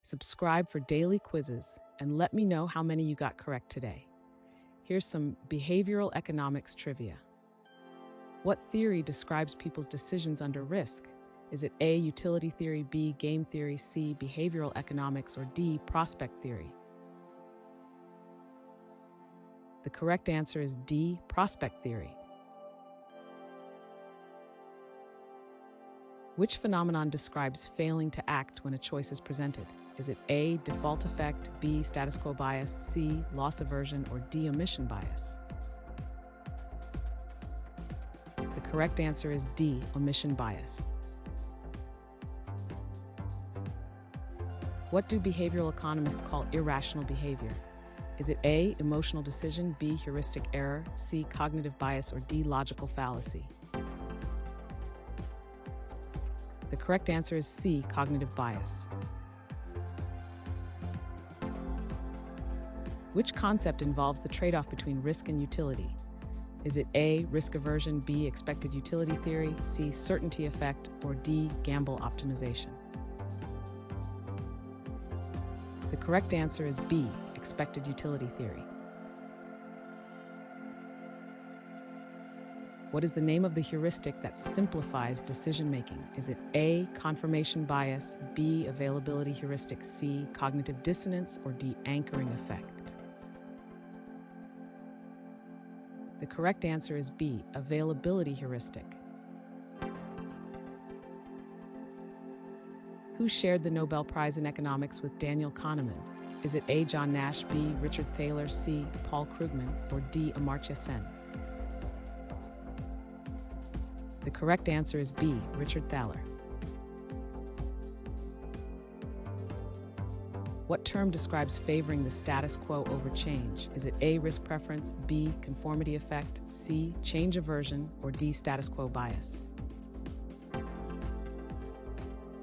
Subscribe for daily quizzes and let me know how many you got correct today. Here's some behavioral economics trivia. What theory describes people's decisions under risk? Is it A, utility theory, B, game theory, C, behavioral economics, or D, prospect theory? The correct answer is D, prospect theory. Which phenomenon describes failing to act when a choice is presented? Is it A, default effect, B, status quo bias, C, loss aversion, or D, omission bias? The correct answer is D, omission bias. What do behavioral economists call irrational behavior? Is it A, emotional decision, B, heuristic error, C, cognitive bias, or D, logical fallacy? The correct answer is C, cognitive bias. Which concept involves the trade-off between risk and utility? Is it A, risk aversion, B, expected utility theory, C, certainty effect, or D, gamble optimization? The correct answer is B, expected utility theory. What is the name of the heuristic that simplifies decision-making? Is it A, confirmation bias, B, availability heuristic, C, cognitive dissonance, or D, anchoring effect? The correct answer is B, availability heuristic. Who shared the Nobel Prize in Economics with Daniel Kahneman? Is it A, John Nash, B, Richard Thaler, C, Paul Krugman, or D, Amartya Sen? The correct answer is B, Richard Thaler. What term describes favoring the status quo over change? Is it A, risk preference, B, conformity effect, C, change aversion, or D, status quo bias?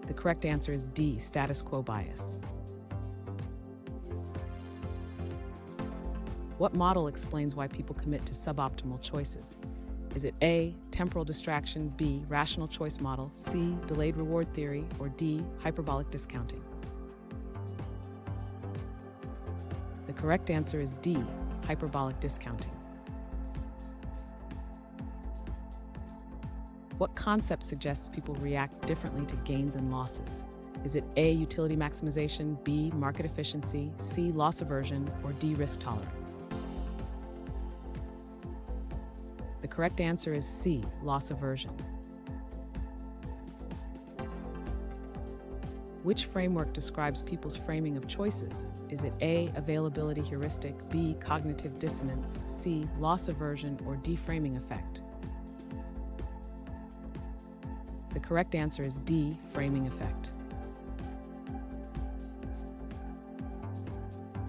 The correct answer is D, status quo bias. What model explains why people commit to suboptimal choices? Is it A, temporal distraction, B, rational choice model, C, delayed reward theory, or D, hyperbolic discounting? The correct answer is D, hyperbolic discounting. What concept suggests people react differently to gains and losses? Is it A, utility maximization, B, market efficiency, C, loss aversion, or D, risk tolerance? The correct answer is C, loss aversion. Which framework describes people's framing of choices? Is it A, availability heuristic, B, cognitive dissonance, C, loss aversion, or D, framing effect? The correct answer is D, framing effect.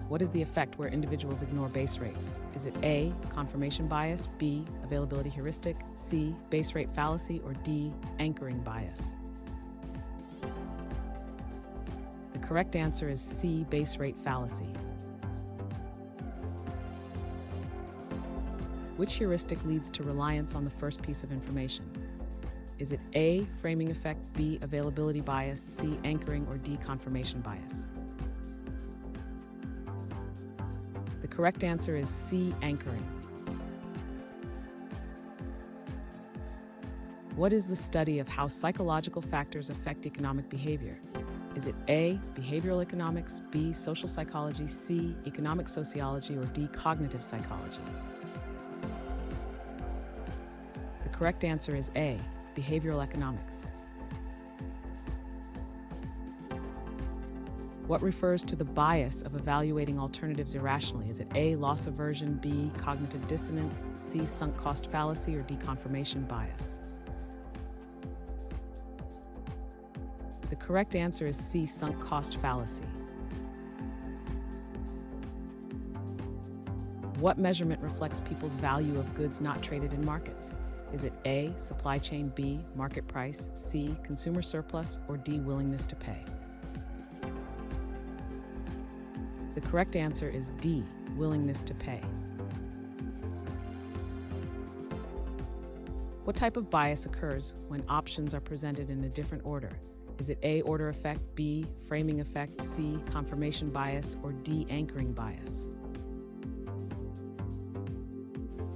What is the effect where individuals ignore base rates? Is it A, confirmation bias, B, availability heuristic, C, base rate fallacy, or D, anchoring bias? The correct answer is C, base rate fallacy. Which heuristic leads to reliance on the first piece of information? Is it A, framing effect, B, availability bias, C, anchoring, or D, confirmation bias? The correct answer is C, anchoring. What is the study of how psychological factors affect economic behavior? Is it A, behavioral economics, B, social psychology, C, economic sociology, or D, cognitive psychology? The correct answer is A, behavioral economics. What refers to the bias of evaluating alternatives irrationally? Is it A, loss aversion, B, cognitive dissonance, C, sunk cost fallacy, or D, confirmation bias? The correct answer is C, sunk cost fallacy. What measurement reflects people's value of goods not traded in markets? Is it A, supply chain, B, market price, C, consumer surplus, or D, willingness to pay? The correct answer is D, willingness to pay. What type of bias occurs when options are presented in a different order? Is it A, order effect, B, framing effect, C, confirmation bias, or D, anchoring bias?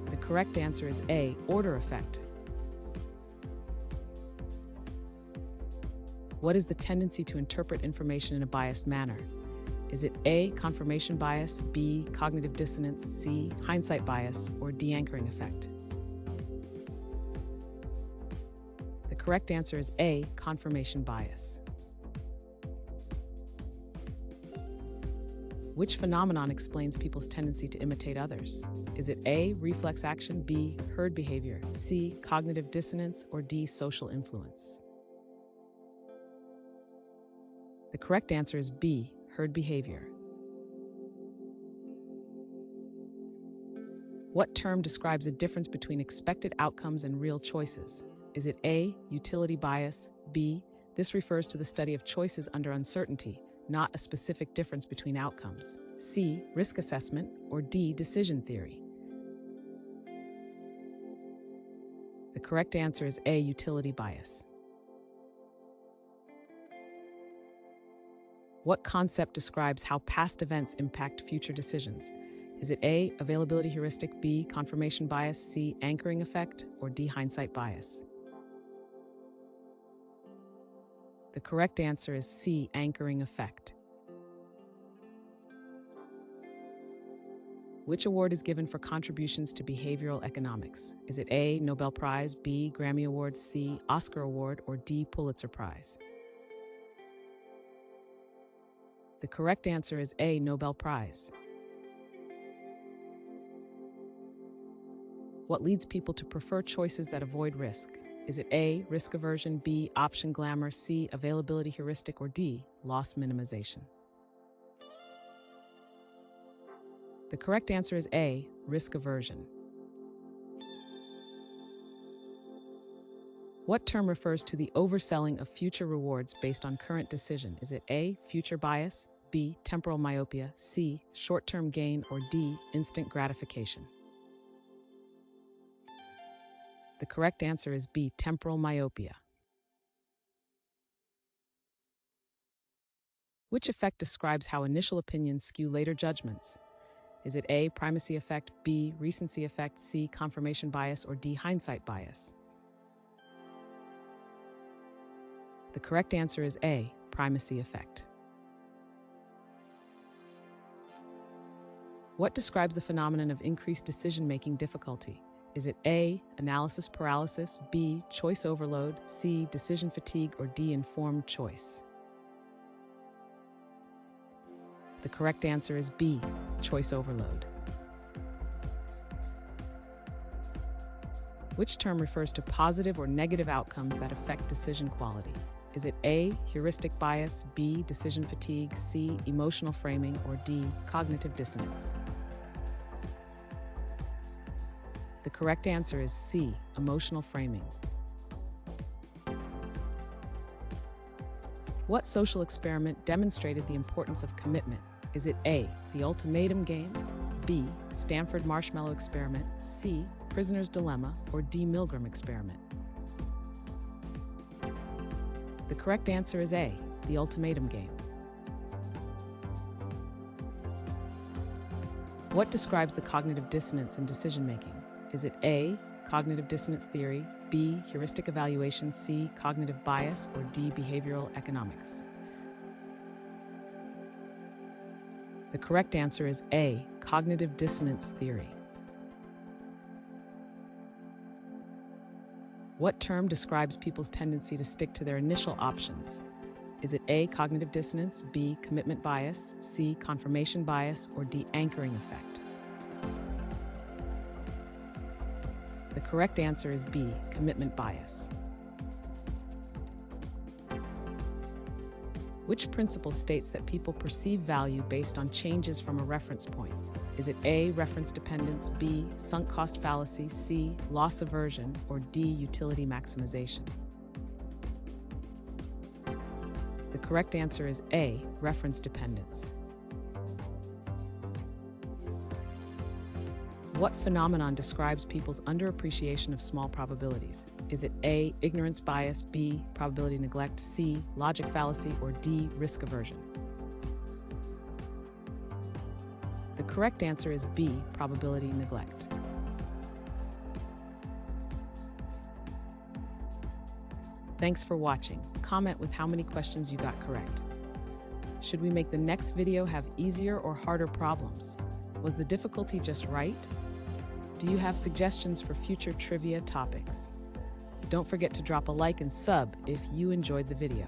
The correct answer is A, order effect. What is the tendency to interpret information in a biased manner? Is it A, confirmation bias, B, cognitive dissonance, C, hindsight bias, or D, anchoring effect? The correct answer is A, confirmation bias. Which phenomenon explains people's tendency to imitate others? Is it A, reflex action, B, herd behavior, C, cognitive dissonance, or D, social influence? The correct answer is B, herd behavior. What term describes a difference between expected outcomes and real choices? Is it A, utility bias, B, this refers to the study of choices under uncertainty, not a specific difference between outcomes, C, risk assessment, or D, decision theory? The correct answer is A, utility bias. What concept describes how past events impact future decisions? Is it A, availability heuristic, B, confirmation bias, C, anchoring effect, or D, hindsight bias? The correct answer is C, anchoring effect. Which award is given for contributions to behavioral economics? Is it A, Nobel Prize, B, Grammy Award, C, Oscar Award, or D, Pulitzer Prize? The correct answer is A, Nobel Prize. What leads people to prefer choices that avoid risk? Is it A, risk aversion, B, option glamour, C, availability heuristic, or D, loss minimization? The correct answer is A, risk aversion. What term refers to the overselling of future rewards based on current decision? Is it A, future bias, B, temporal myopia, C, short-term gain, or D, instant gratification? The correct answer is B, temporal myopia. Which effect describes how initial opinions skew later judgments? Is it A, primacy effect, B, recency effect, C, confirmation bias, or D, hindsight bias? The correct answer is A, primacy effect. What describes the phenomenon of increased decision-making difficulty? Is it A, analysis paralysis, B, choice overload, C, decision fatigue, or D, informed choice? The correct answer is B, choice overload. Which term refers to positive or negative outcomes that affect decision quality? Is it A, heuristic bias, B, decision fatigue, C, emotional framing, or D, cognitive dissonance? The correct answer is C, emotional framing. What social experiment demonstrated the importance of commitment? Is it A, the ultimatum game, B, Stanford marshmallow experiment, C, prisoner's dilemma, or D, Milgram experiment? The correct answer is A, the ultimatum game. What describes the cognitive dissonance in decision-making? Is it A, cognitive dissonance theory, B, heuristic evaluation, C, cognitive bias, or D, behavioral economics? The correct answer is A, cognitive dissonance theory. What term describes people's tendency to stick to their initial options? Is it A, cognitive dissonance, B, commitment bias, C, confirmation bias, or D, anchoring effect? The correct answer is B, commitment bias. Which principle states that people perceive value based on changes from a reference point? Is it A, reference dependence, B, sunk cost fallacy, C, loss aversion, or D, utility maximization? The correct answer is A, reference dependence. What phenomenon describes people's underappreciation of small probabilities? Is it A, ignorance bias, B, probability neglect, C, logic fallacy, or D, risk aversion? The correct answer is B, probability neglect. Thanks for watching. Comment with how many questions you got correct. Should we make the next video have easier or harder problems? Was the difficulty just right? Do you have suggestions for future trivia topics? Don't forget to drop a like and sub if you enjoyed the video.